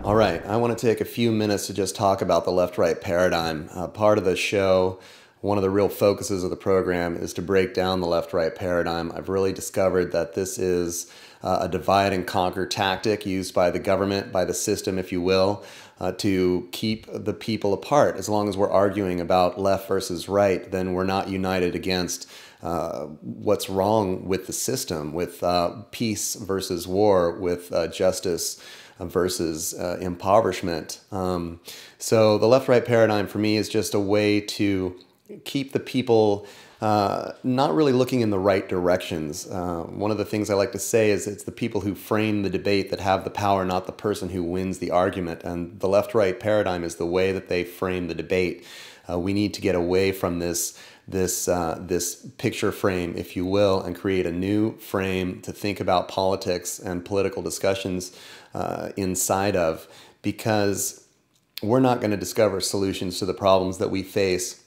All right, I want to take a few minutes to just talk about the left-right paradigm. Part of the show, one of the real focuses of the program is to break down the left-right paradigm. I've really discovered that this is a divide and conquer tactic used by the government, by the system, if you will, to keep the people apart. As long as we're arguing about left versus right, then we're not united against what's wrong with the system, with peace versus war, with justice versus impoverishment. So the left-right paradigm for me is just a way to keep the people not really looking in the right directions. One of the things I like to say is it's the people who frame the debate that have the power, not the person who wins the argument. And the left-right paradigm is the way that they frame the debate. We need to get away from this picture frame, if you will, and create a new frame to think about politics and political discussions inside of, because we're not going to discover solutions to the problems that we face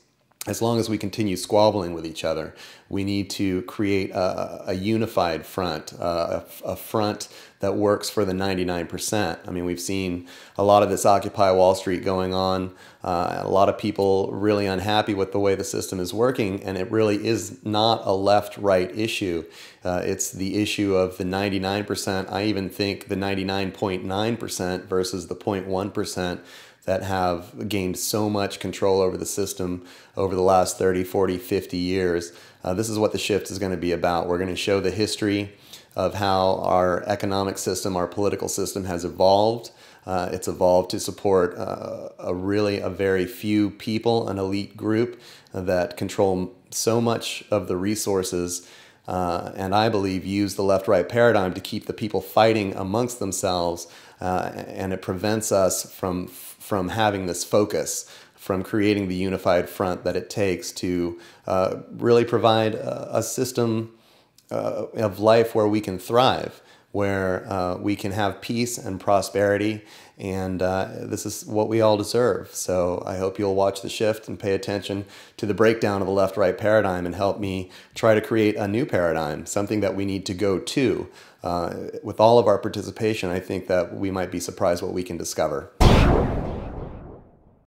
as long as we continue squabbling with each other. We need to create a unified front, a front that works for the 99%. I mean, we've seen a lot of this Occupy Wall Street going on, a lot of people really unhappy with the way the system is working, and it really is not a left-right issue. It's the issue of the 99%. I even think the 99.9% versus the 0.1% that have gained so much control over the system over the last 30, 40, 50 years. This is what the shift is going to be about. We're going to show the history of how our economic system, our political system has evolved. It's evolved to support a very few people, an elite group that control so much of the resources, and I believe use the left-right paradigm to keep the people fighting amongst themselves, and it prevents us from having this focus, from creating the unified front that it takes to really provide a system of life where we can thrive, where we can have peace and prosperity, and this is what we all deserve. So I hope you'll watch the shift and pay attention to the breakdown of the left-right paradigm and help me try to create a new paradigm, something that we need to go to. With all of our participation, I think that we might be surprised what we can discover.